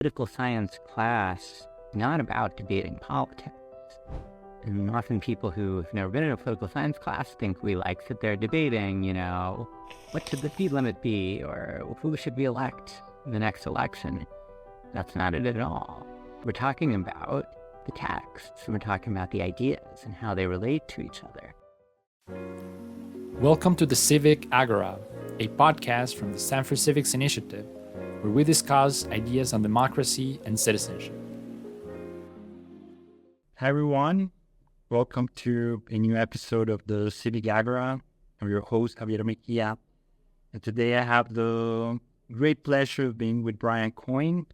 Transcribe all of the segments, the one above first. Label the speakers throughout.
Speaker 1: political science class not about debating politics. And often people who have never been in a political science class think we sit there debating, what should the speed limit be, or who should we elect in the next election. That's not it at all. We're talking about the texts, and we're talking about the ideas and how they relate to each other.
Speaker 2: Welcome to the Civic Agora, a podcast from the Stanford Civics Initiative, where we discuss ideas on democracy and citizenship.
Speaker 3: Hi, everyone. Welcome to a new episode of the Civic Agora. I'm your host, Javier Mejia. And today I have the great pleasure of being with Brian Coyne.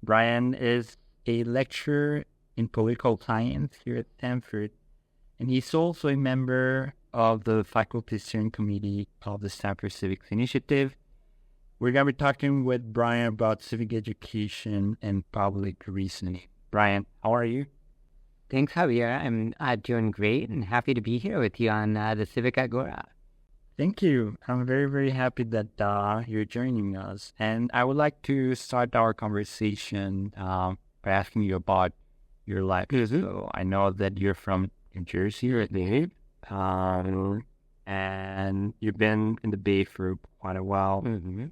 Speaker 3: Brian is a lecturer in political science here at Stanford, and he's also a member of the faculty steering committee of the Stanford Civics Initiative. We're going to be talking with Brian about civic education and public reasoning. Brian, how are you?
Speaker 1: Thanks, Javier. I'm doing great and happy to be here with you on the Civic Agora.
Speaker 3: Thank you. I'm very, very happy that you're joining us. And I would like to start our conversation by asking you about your life. Mm-hmm. So I know that you're from New Jersey, right? And you've been in the Bay for quite a while. Mm-hmm.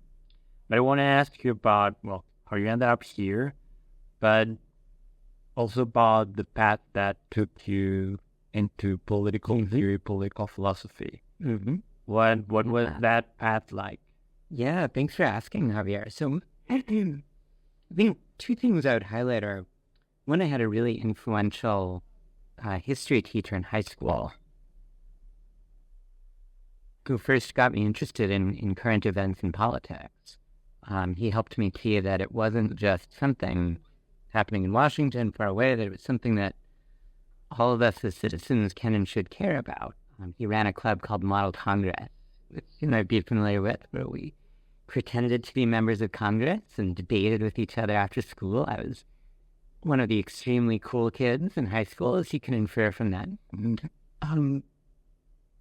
Speaker 3: But I want to ask you about, how you ended up here, but also about the path that took you into political theory, political philosophy. Mm-hmm. What was that path like?
Speaker 1: Yeah, thanks for asking, Javier. So I think two things I would highlight are, one, I had a really influential history teacher in high school who first got me interested in current events and politics. He helped me see that it wasn't just something happening in Washington far away, that it was something that all of us as citizens can and should care about. He ran a club called Model Congress, which you might be familiar with, where we pretended to be members of Congress and debated with each other after school. I was one of the extremely cool kids in high school, as you can infer from that.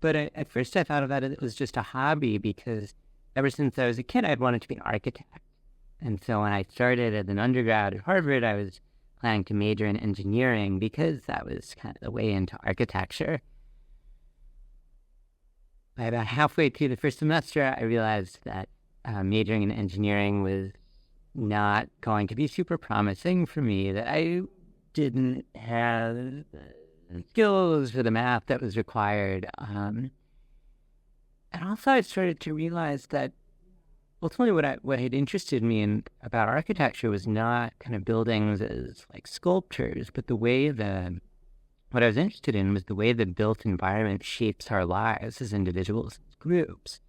Speaker 1: But at first I thought about it was just a hobby, because ever since I was a kid, I'd wanted to be an architect. And so when I started as an undergrad at Harvard, I was planning to major in engineering, because that was kind of the way into architecture. By about halfway through the first semester, I realized that majoring in engineering was not going to be super promising for me, that I didn't have the skills for the math that was required. And also I started to realize that ultimately what had interested me about architecture was not kind of buildings as like sculptures, but the way that what I was interested in was the way the built environment shapes our lives as individuals, as groups.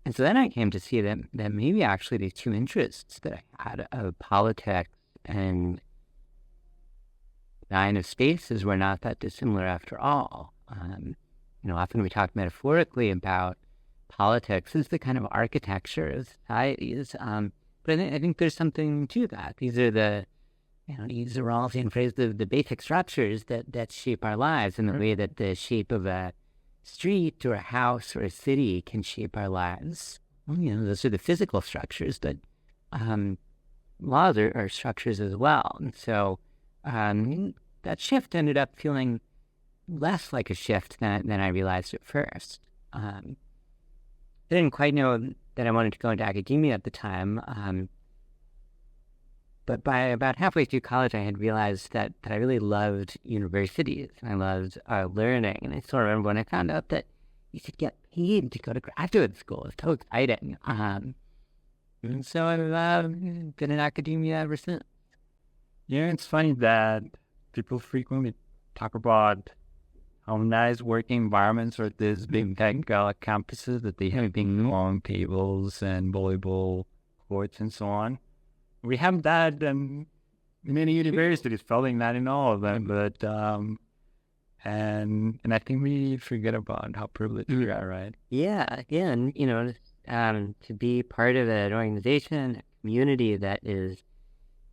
Speaker 1: And so then I came to see that maybe actually these two interests that I had of politics and design of spaces were not that dissimilar after all. Often we talk metaphorically about politics as the kind of architecture of societies, but I think there's something to that. These are all in phrase the basic structures that shape our lives, in the way that the shape of a street or a house or a city can shape our lives. Those are the physical structures, but laws are structures as well. And so that shift ended up feeling less like a shift than I realized at first. I didn't quite know that I wanted to go into academia at the time, but by about halfway through college, I had realized that I really loved universities, and I loved learning. And I still remember when I found out that you could get paid to go to graduate school. It was so exciting. And so I've been in academia ever since.
Speaker 3: Yeah, it's funny that people frequently talk about how nice working environments are these big tech campuses, that they have big long tables and volleyball courts and so on. We have that in many universities, probably not in all of them, but and I think we forget about how privileged we are, right?
Speaker 1: Yeah, and to be part of an organization, a community that is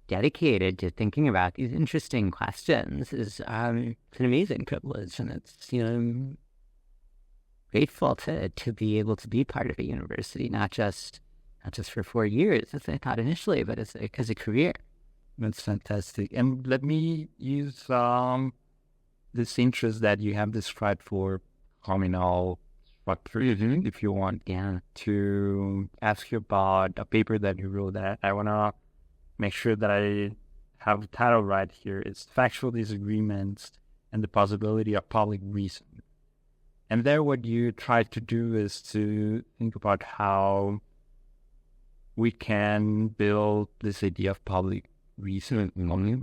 Speaker 1: dedicated to thinking about these interesting questions is it's an amazing privilege, and it's grateful to be able to be part of a university, not just for 4 years, as I thought initially, but as a career.
Speaker 3: That's fantastic. And let me use this interest that you have described for communal structure, if you want, to ask you about a paper that you wrote that I want to make sure that I have the title right here. It's Factual Disagreements and the Possibility of Public Reason. And there what you try to do is to think about how we can build this idea of public reason. I'm going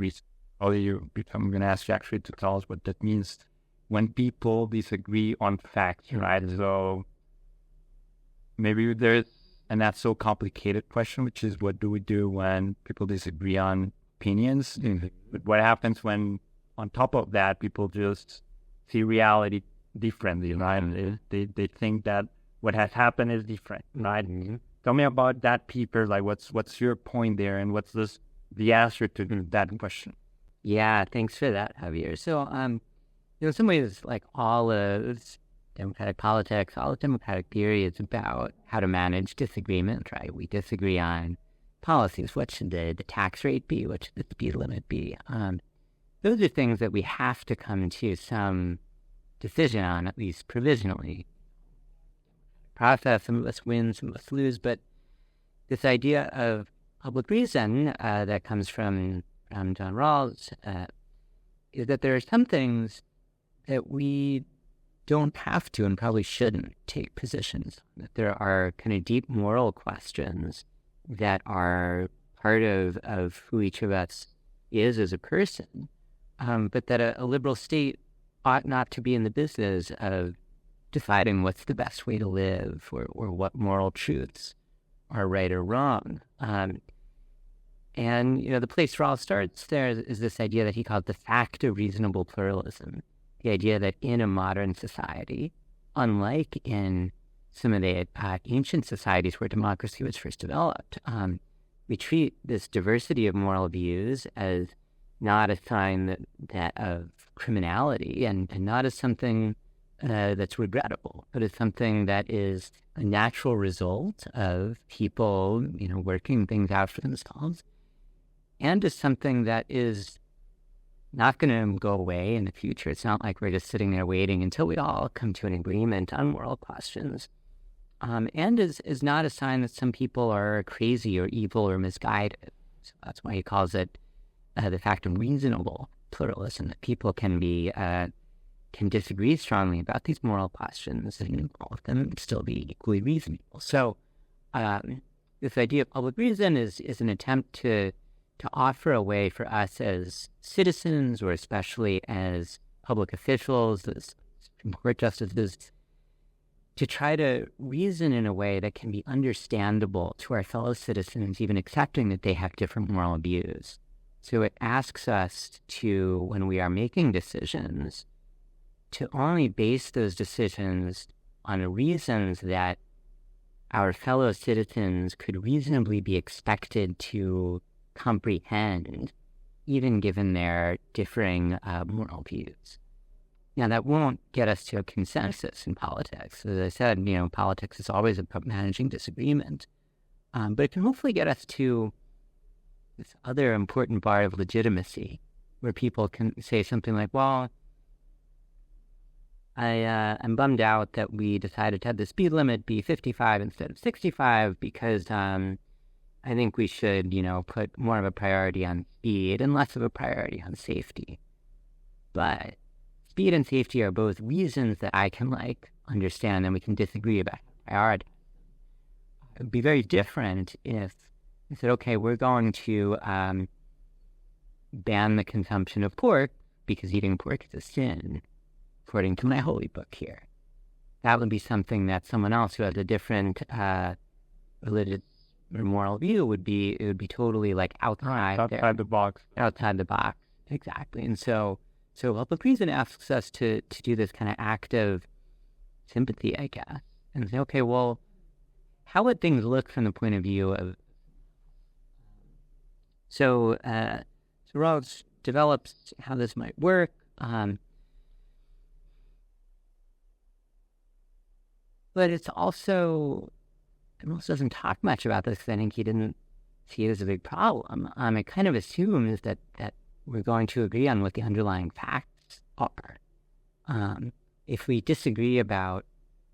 Speaker 3: to ask you actually to tell us what that means when people disagree on facts, right? So maybe there's a not so complicated question, which is what do we do when people disagree on opinions? But what happens when on top of that, people just see reality differently, right? They think that what has happened is different, right? Tell me about that paper. Like, what's your point there, and what's the answer to that question?
Speaker 1: Yeah, thanks for that, Javier. So, in some ways, like all of democratic politics, all of democratic theory is about how to manage disagreement, right? We disagree on policies. What should the tax rate be? What should the speed limit be? Those are things that we have to come to some decision on, at least provisionally. Process, some of us win, some of us lose, but this idea of public reason that comes from John Rawls is that there are some things that we don't have to and probably shouldn't take positions on. That there are kind of deep moral questions that are part of who each of us is as a person, but that a liberal state ought not to be in the business of deciding what's the best way to live or what moral truths are right or wrong. And, the place Rawls starts there is this idea that he called the fact of reasonable pluralism. The idea that in a modern society, unlike in some of the ancient societies where democracy was first developed, we treat this diversity of moral views as not a sign that of criminality and not as something that's regrettable, but as something that is a natural result of people, working things out for themselves, and as something that is not going to go away in the future. It's not like we're just sitting there waiting until we all come to an agreement on moral questions. And is not a sign that some people are crazy or evil or misguided. So that's why he calls it the fact of reasonable pluralism, that people can disagree strongly about these moral questions, and all of them still be equally reasonable. So this idea of public reason is an attempt to offer a way for us as citizens, or especially as public officials, as Supreme Court justices, to try to reason in a way that can be understandable to our fellow citizens, even accepting that they have different moral views. So it asks us to, when we are making decisions, to only base those decisions on reasons that our fellow citizens could reasonably be expected to comprehend, even given their differing moral views. Now, that won't get us to a consensus in politics. As I said, politics is always about managing disagreement. But it can hopefully get us to this other important bar of legitimacy, where people can say something like, well, I'm bummed out that we decided to have the speed limit be 55 instead of 65 because I think we should, put more of a priority on speed and less of a priority on safety. But speed and safety are both reasons that I can understand, and we can disagree about priority. It would be very different if we said, okay, we're going to ban the consumption of pork because eating pork is a sin, according to my holy book here. That would be something that someone else who has a different religious or moral view would be totally outside
Speaker 3: the box.
Speaker 1: Outside the box, exactly. And so public reason asks us to do this kind of act of sympathy, I guess, and say, okay, well, how would things look from the point of view of... So Rawls develops how this might work. But it also doesn't talk much about this, because I think he didn't see it as a big problem. It kind of assumes that we're going to agree on what the underlying facts are. If we agree about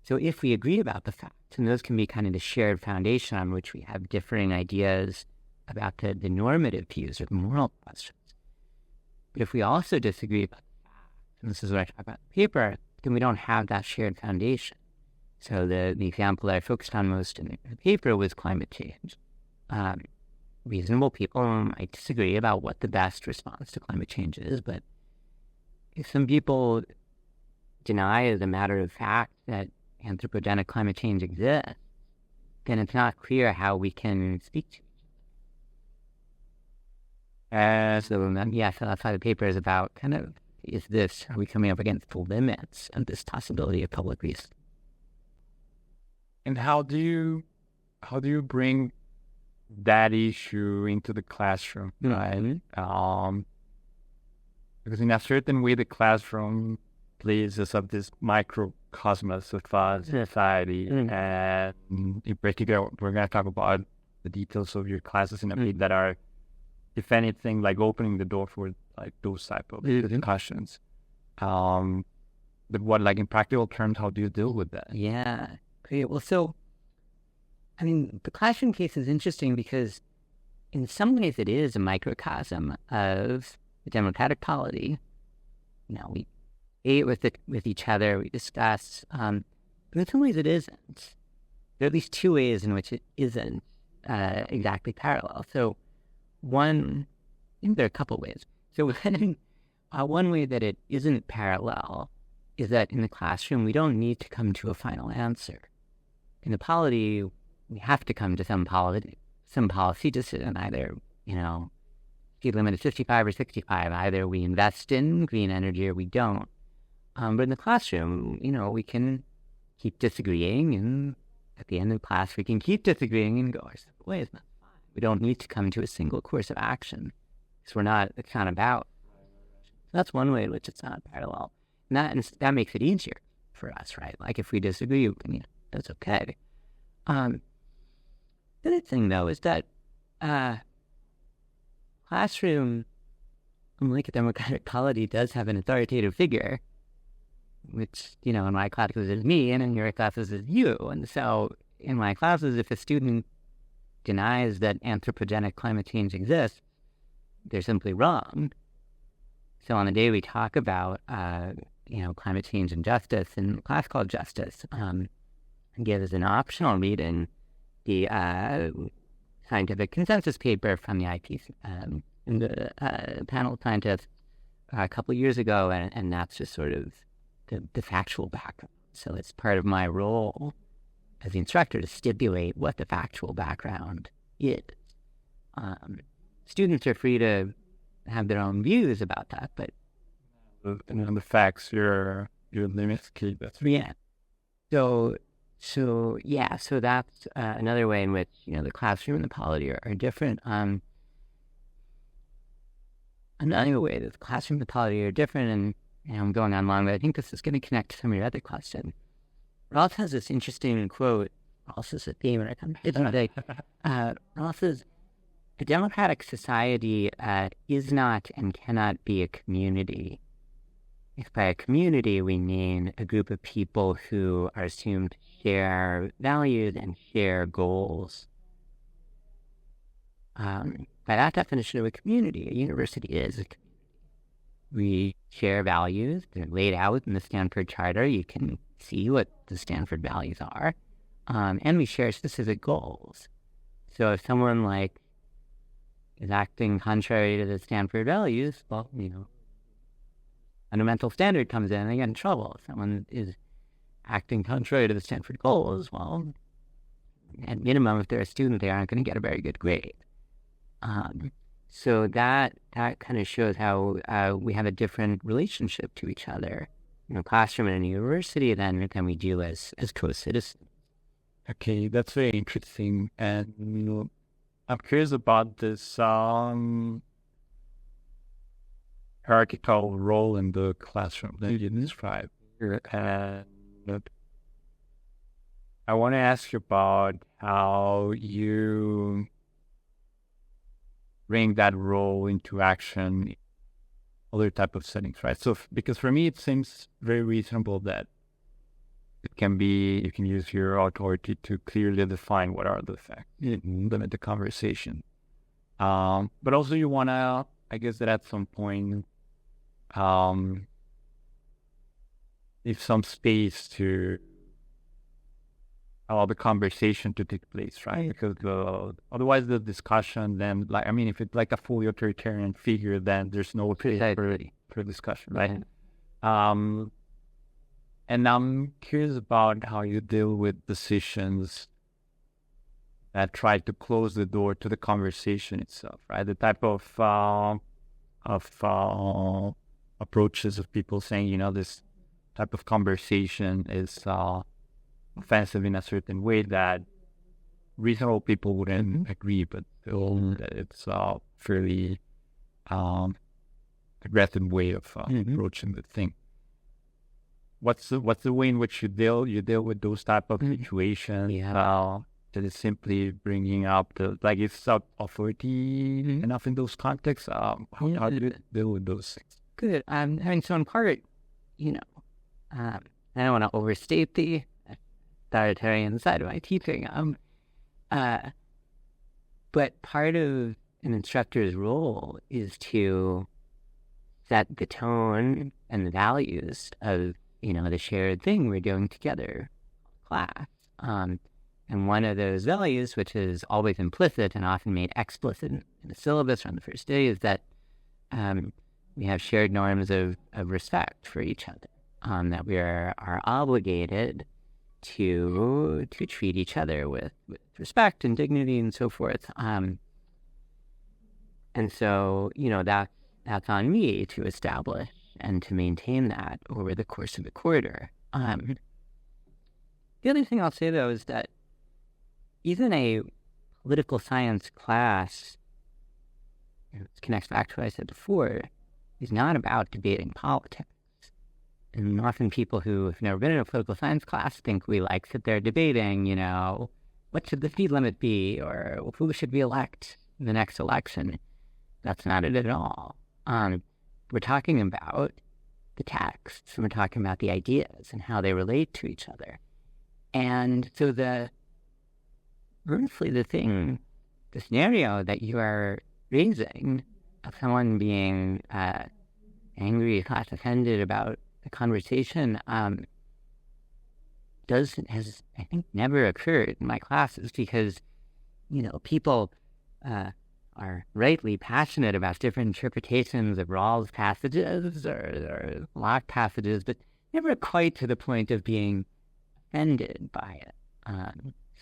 Speaker 1: the facts, and those can be kind of the shared foundation on which we have differing ideas about the normative views or the moral questions. But if we also disagree about the facts, and this is what I talk about in the paper, then we don't have that shared foundation. So the example that I focused on most in the paper was climate change. Reasonable people might disagree about what the best response to climate change is, but if some people deny as a matter of fact that anthropogenic climate change exists, then it's not clear how we can speak to each other. So that's why the paper is about are we coming up against the limits of this possibility of public reason?
Speaker 3: And how do you bring that issue into the classroom, right? Because in a certain way, the classroom plays as of this microcosmos of society, and in particular, we're going to talk about the details of your classes in a bit that are, if anything, like opening the door for like those type of discussions. But what, like in practical terms, how do you deal with that?
Speaker 1: Yeah, great. Well, so the classroom case is interesting because in some ways it is a microcosm of the democratic polity. We debate with each other, we discuss, but in some ways it isn't. There are at least two ways in which it isn't exactly parallel. So there are a couple ways. So one way that it isn't parallel is that in the classroom we don't need to come to a final answer. In the polity, we have to come to some policy decision, either, speed limit is 55 or 65. Either we invest in green energy or we don't. But in the classroom, we can keep disagreeing, and at the end of class, we can keep disagreeing and go our separate ways. That's fine. We don't need to come to a single course of action because it's not about. So that's one way in which it's not parallel. And that makes it easier for us, right? Like if we disagree, that's okay. The other thing, though, is that classroom, unlike a democratic polity, does have an authoritative figure, which, in my classes is me, and in your classes is you. And so in my classes, if a student denies that anthropogenic climate change exists, they're simply wrong. So on the day we talk about, climate change and justice in a class called Justice, I give as an optional reading the scientific consensus paper from the IPC in the panel of scientists a couple of years ago, and that's just sort of the factual background. So it's part of my role as the instructor to stipulate what the factual background is. Students are free to have their own views about that, but
Speaker 3: the facts, your limits keep that.
Speaker 1: Yeah. So that's another way in which the classroom and the polity are different. Another way that the classroom and the polity are different, and I'm going on long, but I think this is going to connect to some of your other questions. Rawls has this interesting quote. Rawls is a theme, and I come today. Rawls says, "A democratic society is not and cannot be a community. If by a community we mean a group of people who are assumed to share values and share goals. By that definition of a community, a university is a community. We share values. They're laid out in the Stanford Charter. You can see what the Stanford values are. And we share specific goals. So if someone is acting contrary to the Stanford values, well, fundamental standard comes in and they get in trouble. If someone is acting contrary to the Stanford goals, well, at minimum, if they're a student, they aren't going to get a very good grade. So that kind of shows how we have a different relationship to each other in a classroom and in a university than we do as co-citizens.
Speaker 3: Okay, that's very interesting. And I'm curious about this hierarchical role in the classroom that you described. And I want to ask you about how you bring that role into action in other type of settings, right? So, because for me, it seems very reasonable that it can be, you can use your authority to clearly define what are the facts, limit the conversation. But also you want to, I guess that at some point, leave some space to allow the conversation to take place, right? Because otherwise the discussion then, like, I mean, if it's like a fully authoritarian figure, then there's no space for discussion, right? And I'm curious about how you deal with decisions that try to close the door to the conversation itself, right? The type of approaches of people saying, you know, this type of conversation is offensive in a certain way that reasonable people wouldn't agree, but still it's a fairly aggressive way of approaching the thing. What's the way in which you deal with those type of situations? That is simply bringing up the, like, it's authority enough in those contexts. How do you deal with those things?
Speaker 1: Good. I mean, so in part, you know, I don't want to overstate the authoritarian side of my teaching. But part of an instructor's role is to set the tone and the values of, you know, the shared thing we're doing together, class. And one of those values, which is always implicit and often made explicit in the syllabus on the first day, is that we have shared norms of respect for each other, that we are obligated to treat each other with respect and dignity and so forth. And so, you know, that's on me to establish and to maintain that over the course of the quarter. The other thing I'll say, though, is that even a political science class, this connects back to what I said before, is not about debating politics. And often people who have never been in a political science class think we like sit there debating, you know, what should the speed limit be, or who should we elect in the next election. That's not it at all. We're talking about the texts, and we're talking about the ideas and how they relate to each other. And so honestly, the scenario that you are raising of someone being angry, offended about the conversation has, I think, never occurred in my classes, because, you know, people are rightly passionate about different interpretations of Rawls passages or Locke passages, but never quite to the point of being offended by it.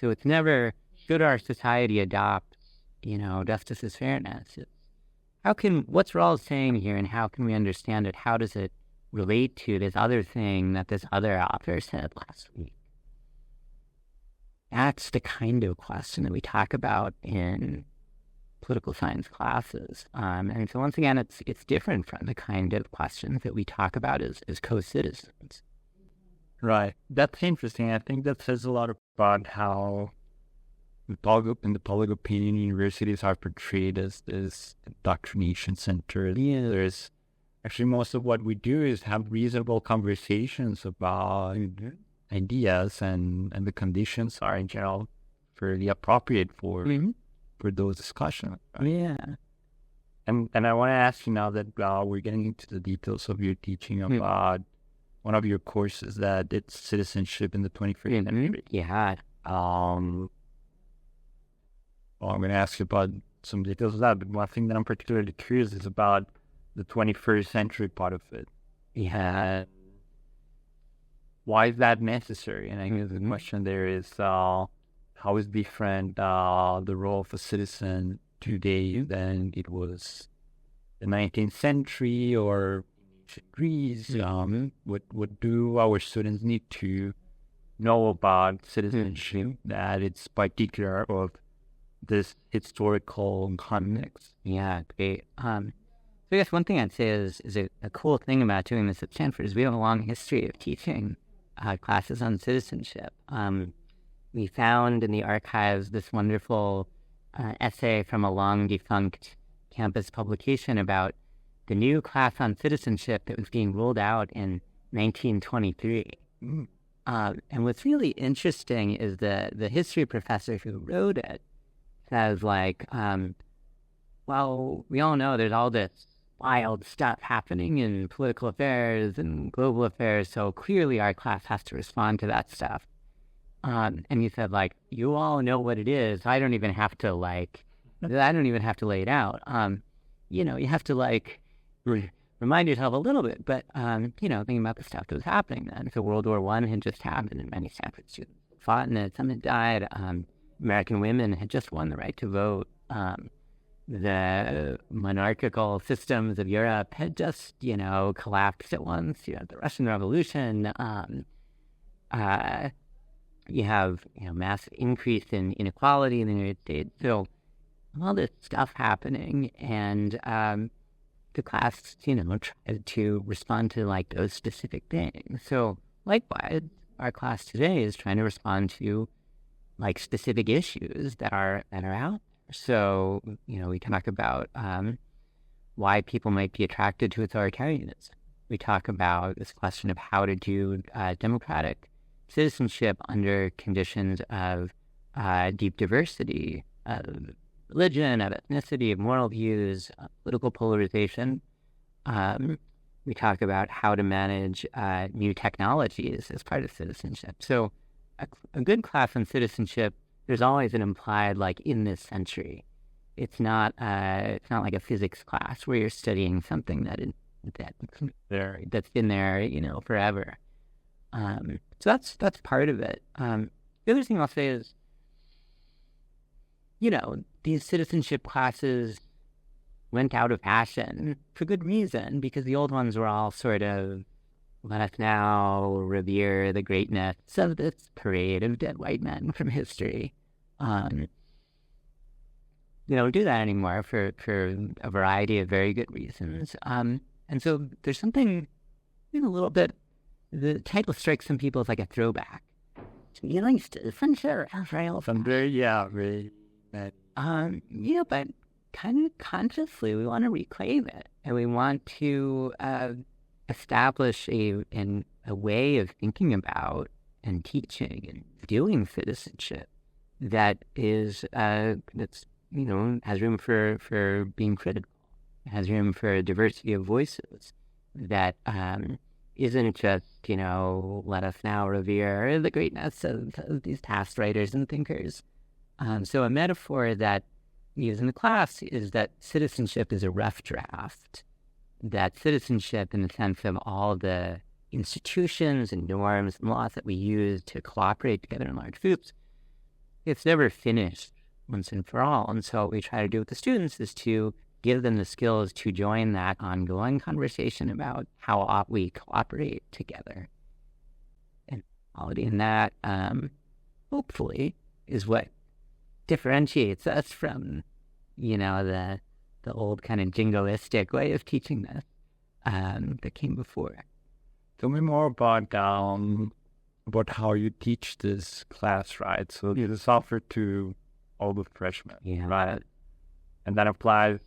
Speaker 1: So it's never, should our society adopt, you know, justice is fairness? What's Rawls saying here, and how can we understand it? How does it relate to this other thing that this other author said last week? That's the kind of question that we talk about in political science classes. And so once again, it's different from the kind of questions that we talk about as co-citizens.
Speaker 3: Right. That's interesting. I think that says a lot about how in the public opinion, universities are portrayed as this indoctrination center. Yeah. There's actually, most of what we do is have reasonable conversations about ideas, and the conditions are in general fairly appropriate for those discussions. Right?
Speaker 1: Yeah.
Speaker 3: And I want to ask you now that we're getting into the details of your teaching about one of your courses, that it's Citizenship in the 21st Century.
Speaker 1: Yeah.
Speaker 3: Well, I'm going to ask you about some details of that, but one thing that I'm particularly curious is about the 21st century part of it.
Speaker 1: Yeah.
Speaker 3: Why is that necessary? And I guess the question there is, how is different the role of a citizen today than it was the 19th century or ancient Greece? What do our students need to know about citizenship that it's particular of this historical context?
Speaker 1: Yeah, great. So I guess one thing I'd say is a cool thing about doing this at Stanford is we have a long history of teaching classes on citizenship. We found in the archives this wonderful essay from a long defunct off-campus publication about the new class on citizenship that was being rolled out in 1923. And what's really interesting is the history professor who wrote it says, like, well, we all know there's all this wild stuff happening in political affairs and global affairs, so clearly our class has to respond to that stuff. And he said, like, you all know what it is. I don't even have to lay it out. You have to, remind yourself a little bit, but, thinking about the stuff that was happening then. So World War I had just happened, and many Stanford students fought in it. Some had died. American women had just won the right to vote. The monarchical systems of Europe had just, collapsed at once. You had the Russian Revolution. You have, massive increase in inequality in the United States. So all this stuff happening, and the class, tried to respond to those specific things. So likewise, our class today is trying to respond to specific issues that are out there. So, we talk about why people might be attracted to authoritarianism. We talk about this question of how to do democratic citizenship under conditions of deep diversity, of religion, of ethnicity, of moral views, political polarization. We talk about how to manage new technologies as part of citizenship. So a good class on citizenship, there's always an implied, in this century. It's not like a physics class where you're studying something that's been there, forever. So that's part of it. The other thing I'll say is, these citizenship classes went out of fashion for good reason, because the old ones were all sort of, let us now revere the greatness of this parade of dead white men from history. We don't do that anymore for a variety of very good reasons. And so there's something a little bit, the title strikes some people as like a throwback. Citizenship, Israel.
Speaker 3: Very.
Speaker 1: But kind of consciously, we want to reclaim it, and we want to establish a way of thinking about and teaching and doing citizenship that is has room for being critical, has room for a diversity of voices, that isn't just let us now revere the greatness of these past writers and thinkers. So a metaphor that we use in the class is that citizenship is a rough draft. That citizenship, in the sense of all the institutions and norms and laws that we use to cooperate together in large groups, it's never finished once and for all. And so what we try to do with the students is to give them the skills to join that ongoing conversation about how ought we cooperate together. And quality in that, hopefully, is what differentiates us from, the old kind of jingoistic way of teaching this that came before.
Speaker 3: Tell me more about how you teach this class, right? So it is offered to all the freshmen, right? And that applies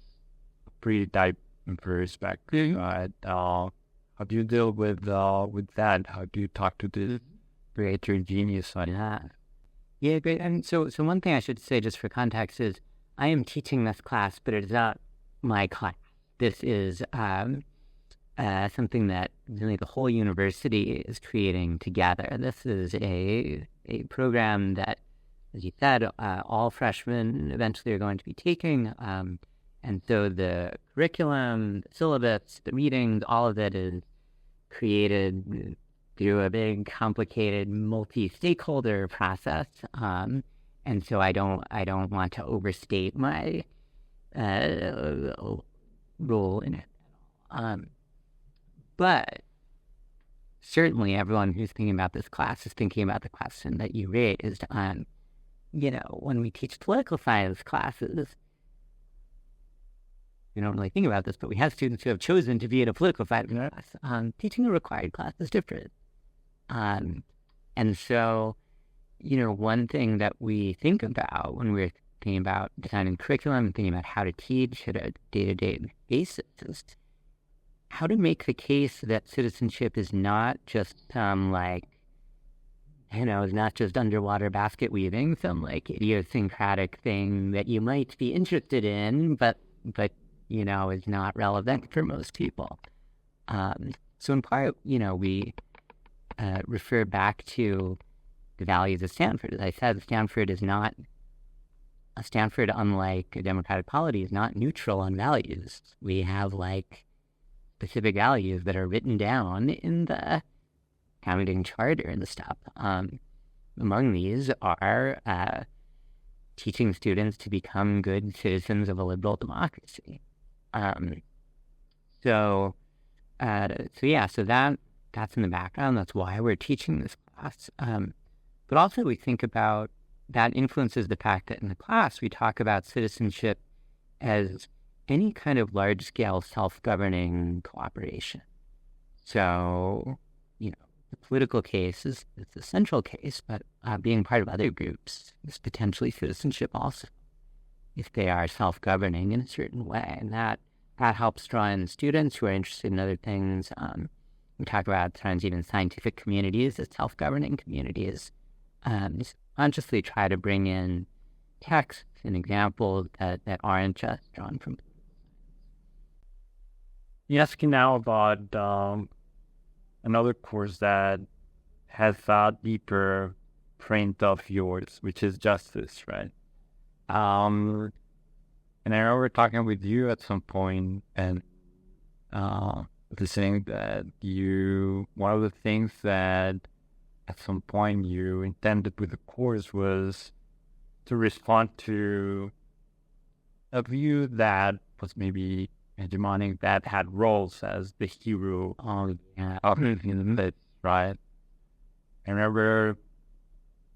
Speaker 3: pretty diverse background, right? How do you deal with that? How do you talk to this creator genius on that?
Speaker 1: Yeah, great. And so one thing I should say, just for context, is I am teaching this class, but it's not my class. This is something that really the whole university is creating together. This is a program that, as you said, all freshmen eventually are going to be taking. And so the curriculum, the syllabus, the readings, all of it is created through a big, complicated, multi-stakeholder process. And so I don't want to overstate my role in it. But certainly everyone who's thinking about this class is thinking about the question that you raised on, when we teach political science classes, we don't really think about this, but we have students who have chosen to be in a political science class. Teaching a required class is different. And so, one thing that we think about when we're thinking about designing curriculum, thinking about how to teach at a day-to-day basis, is how to make the case that citizenship is not just some is not just underwater basket weaving, some idiosyncratic thing that you might be interested in, but is not relevant for most people. So in part, we refer back to the values of Stanford. As I said, Stanford, unlike a democratic polity, is not neutral on values. We have specific values that are written down in the founding charter and the stuff. Among these are teaching students to become good citizens of a liberal democracy. So that's in the background. That's why we're teaching this class. But also we think about that influences the fact that in the class we talk about citizenship as any kind of large-scale self-governing cooperation. So, the political case is the central case, but being part of other groups is potentially citizenship also, if they are self-governing in a certain way. And that helps draw in students who are interested in other things. We talk about sometimes even scientific communities as self-governing communities. Consciously try to bring in texts and examples that aren't just drawn from.
Speaker 3: You're asking now about another course that has a deeper print of yours, which is justice, right? And I remember talking with you at some point and listening that one of the things that at some point you intended with the course was to respond to a view that was maybe hegemonic, that had roles as the hero of it, right? I remember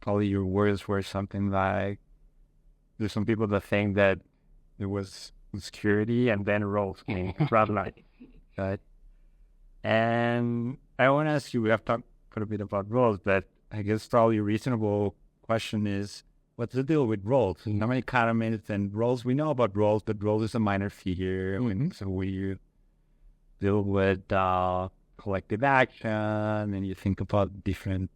Speaker 3: probably your words were something like, there's some people that think that there was security and then roles came, right? And I want to ask you, we have talked quite a bit about roles, but I guess probably a reasonable question is, what's the deal with roles? How many economists and roles? We know about roles, but role is a minor figure. So we deal with collective action, and you think about different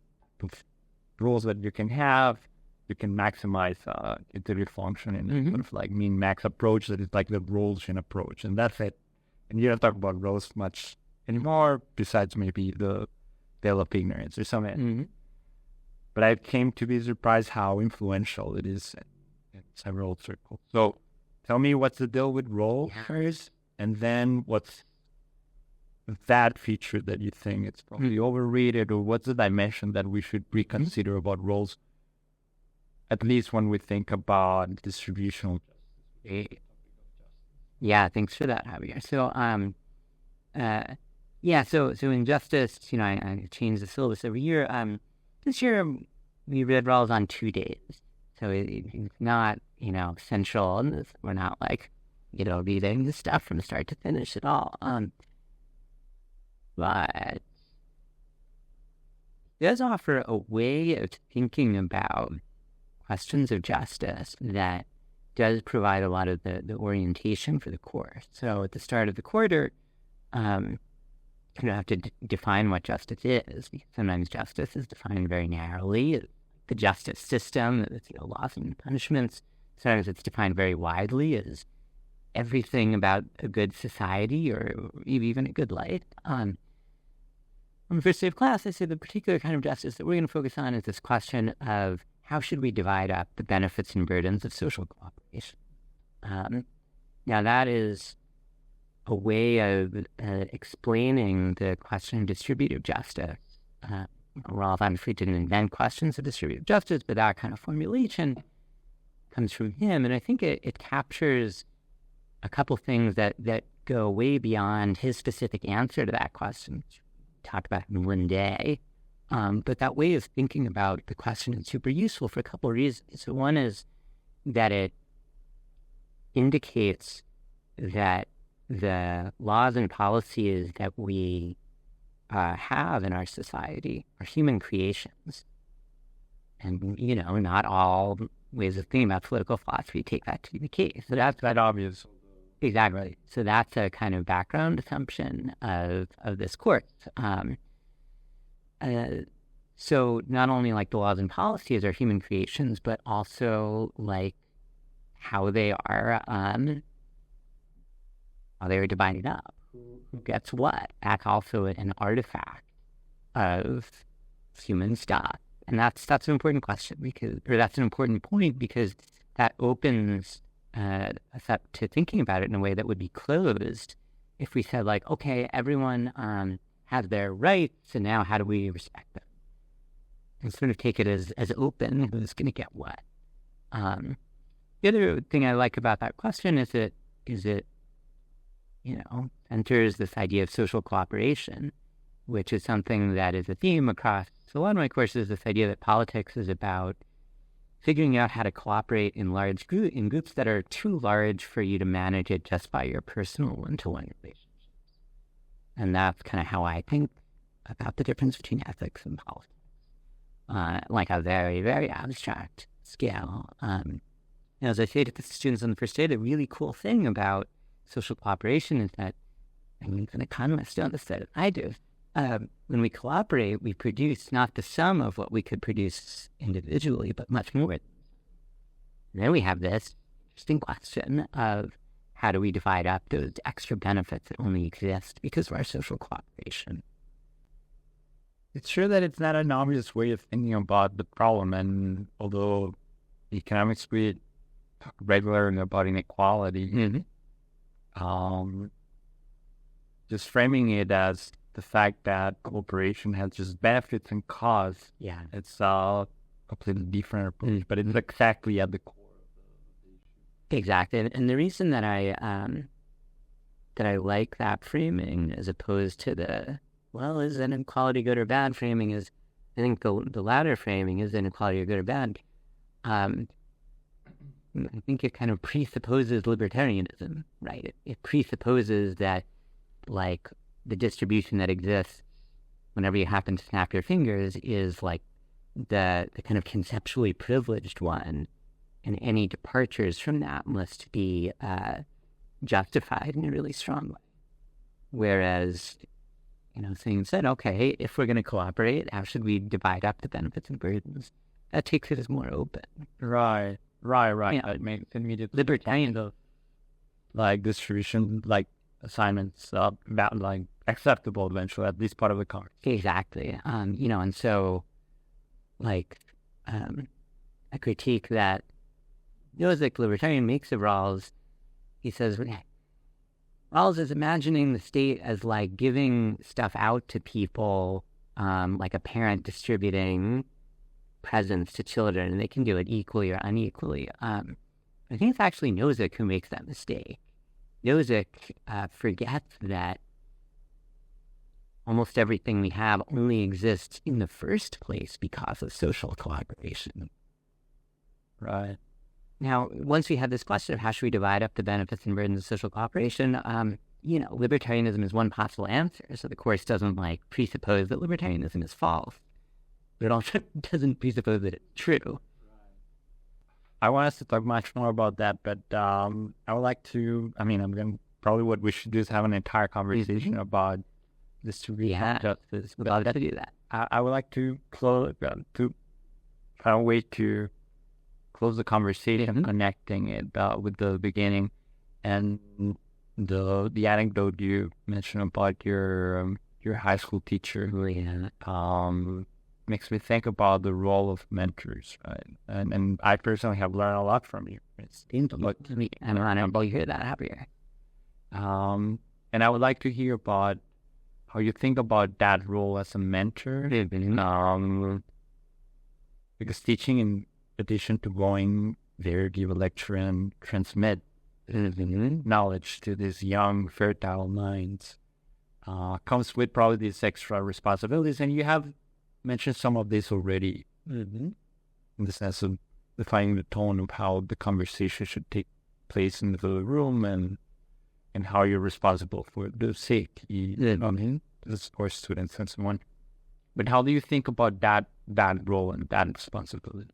Speaker 3: roles that you can have. You can maximize utility function in sort of min-max approach that is like the Rawlsian approach, and that's it. And you don't talk about roles much anymore, besides maybe the veil of ignorance or something. But I came to be surprised how influential it is in several circles. So tell me, what's the deal with roles first, and then what's that feature that you think it's probably overrated, or what's the dimension that we should reconsider about roles, at least when we think about distributional justice?
Speaker 1: Yeah, thanks for that, Javier. So in justice, I change the syllabus every year. This year we read roles on 2 days, so it's not central. And we're not reading the stuff from start to finish at all. But it does offer a way of thinking about questions of justice that does provide a lot of the orientation for the course. So at the start of the quarter, you have to define what justice is, because sometimes justice is defined very narrowly. The justice system, it's laws and punishments. Sometimes it's defined very widely as everything about a good society or even a good life. On the first day of class, I said the particular kind of justice that we're going to focus on is this question of how should we divide up the benefits and burdens of social cooperation. Now that is a way of explaining the question of distributive justice. Rolf obviously didn't invent questions of distributive justice, but that kind of formulation comes from him, and I think it captures a couple things that go way beyond his specific answer to that question, which we'll talk about in one day. But that way of thinking about the question is super useful for a couple of reasons. So one is that it indicates that the laws and policies that we have in our society are human creations. And, not all ways of thinking about political philosophy take that to be the case. So that's
Speaker 3: that obvious.
Speaker 1: exactly. So that's a kind of background assumption of this course. So not only like the laws and policies are human creations, but also like how they are divided up. Who gets what? That's also an artifact of human stuff. And that's an important question that's an important point because that opens us up to thinking about it in a way that would be closed if we said like, okay, everyone has their rights, and now how do we respect them? And sort of take it as open, who's going to get what. The other thing I like about that question is it enters this idea of social cooperation, which is something that is a theme across a lot of my courses, this idea that politics is about figuring out how to cooperate in in groups that are too large for you to manage it just by your personal one-to-one relationships. And that's kind of how I think about the difference between ethics and politics, like a very, very abstract scale. As I say to the students on the first day, the really cool thing about social cooperation is that, an economist understood it, I do. When we cooperate, we produce not the sum of what we could produce individually, but much more. And then we have this interesting question of how do we divide up those extra benefits that only exist because of our social cooperation.
Speaker 3: It's true that it's not an obvious way of thinking about the problem, and although economics we talk regularly about inequality, just framing it as the fact that cooperation has just benefits and costs.
Speaker 1: Yeah,
Speaker 3: it's a completely different approach, but it's exactly at the core of the issue.
Speaker 1: Exactly, and the reason that I like that framing as opposed to the is inequality good or bad framing is, I think the latter framing is inequality good or bad. I think it kind of presupposes libertarianism, right? It presupposes that like the distribution that exists whenever you happen to snap your fingers is like the kind of conceptually privileged one, and any departures from that must be justified in a really strong way. Whereas, saying said, okay, if we're going to cooperate, how should we divide up the benefits and burdens? That takes it as more open.
Speaker 3: Right. It makes immediate
Speaker 1: libertarian,
Speaker 3: like distribution, like assignments, about like acceptable eventually, at least part of the card.
Speaker 1: Exactly. And so, like, a critique that Nozick, libertarian, makes of Rawls, he says, Rawls is imagining the state as like giving stuff out to people, like a parent distributing presents to children, and they can do it equally or unequally. I think it's actually Nozick who makes that mistake. Nozick forgets that almost everything we have only exists in the first place because of social collaboration.
Speaker 3: Right.
Speaker 1: Now, once we have this question of how should we divide up the benefits and burdens of social cooperation, libertarianism is one possible answer. So the course doesn't like presuppose that libertarianism is false, but it also doesn't presuppose that it's true.
Speaker 3: I want us to talk much more about that, but I would like to, probably what we should do is have an entire conversation about distribution justice.
Speaker 1: We'd love to do that.
Speaker 3: I would like to close, to find a way to close the conversation, connecting it with the beginning and the anecdote you mentioned about your high school teacher who makes me think about the role of mentors, right? And I personally have learned a lot from you.
Speaker 1: I'm honored to hear that. Happier.
Speaker 3: And I would like to hear about how you think about that role as a mentor. Because teaching, in addition to going there, give a lecture and transmit knowledge to these young, fertile minds, comes with probably these extra responsibilities. And you have mentioned some of this already, in the sense of defining the tone of how the conversation should take place in the room and how you're responsible for the safety of the support students and so on. But how do you think about that role and that responsibility?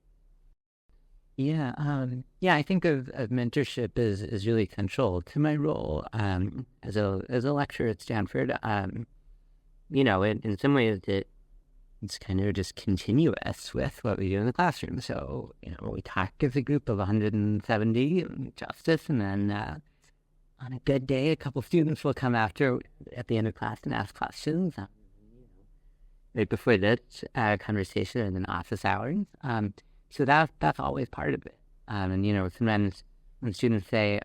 Speaker 1: I think of mentorship is really central to my role as a lecturer at Stanford. In some ways it's kind of just continuous with what we do in the classroom. So, we talk as a group of 170 justice, and then on a good day, a couple students will come at the end of class and ask questions. Right before this conversation and then office hours. So that's always part of it. And sometimes when students say,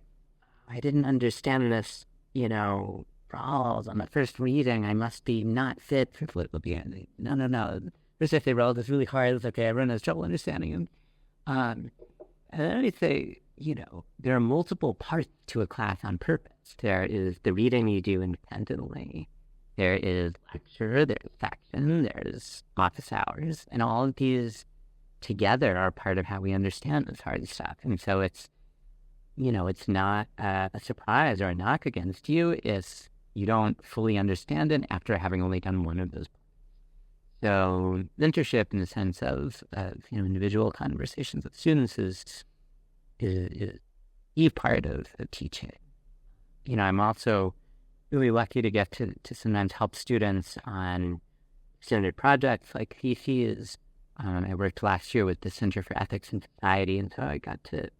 Speaker 1: I didn't understand this, for all on the first reading, I must be not fit for political being. No. First, if they wrote this really hard, it's okay, everyone has trouble understanding them. And then I say, there are multiple parts to a class on purpose. There is the reading you do independently. There is lecture, there's section, there's office hours, and all of these together are part of how we understand this hard stuff. And so it's not a surprise or a knock against you if you don't fully understand it after having only done one of those. So mentorship, in the sense of individual conversations with students, is a part of teaching. I'm also really lucky to get to sometimes help students on standard projects like theses. I worked last year with the Center for Ethics in Society, and so I got to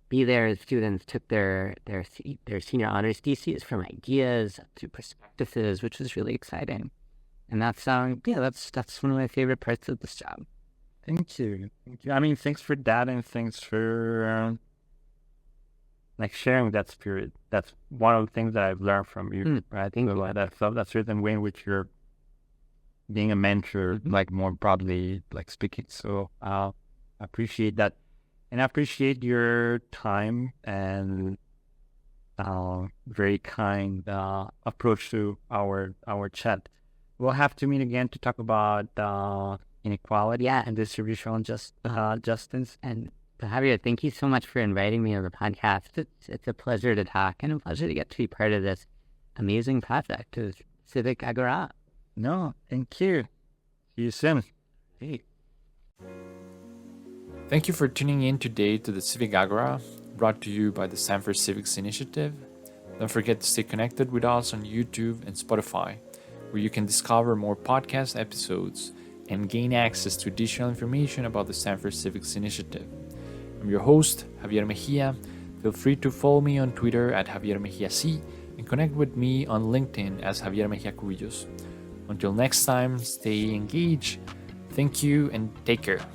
Speaker 1: be there as students took their senior honors theses from ideas to perspectives, which was really exciting. And that's one of my favorite parts of this job.
Speaker 3: Thank you. I mean, thanks for that, and thanks for sharing that spirit. That's one of the things that I've learned from you. Right? I think that's a certain way in which you're being a mentor, more broadly, speaking. So I appreciate that. And I appreciate your time and very kind approach to our chat. We'll have to meet again to talk about inequality and distributional justice.
Speaker 1: And Javier, thank you so much for inviting me on the podcast. It's a pleasure to talk and a pleasure to get to be part of this amazing project of Civic Agora.
Speaker 3: No, thank you. See you soon.
Speaker 1: Hey.
Speaker 2: Thank you for tuning in today to the Civic Agora, brought to you by the Stanford Civics Initiative. Don't forget to stay connected with us on YouTube and Spotify, where you can discover more podcast episodes and gain access to additional information about the Stanford Civics Initiative. I'm your host, Javier Mejia. Feel free to follow me on Twitter at Javier Mejia C and connect with me on LinkedIn as Javier Mejia Cubillos. Until next time, stay engaged. Thank you and take care.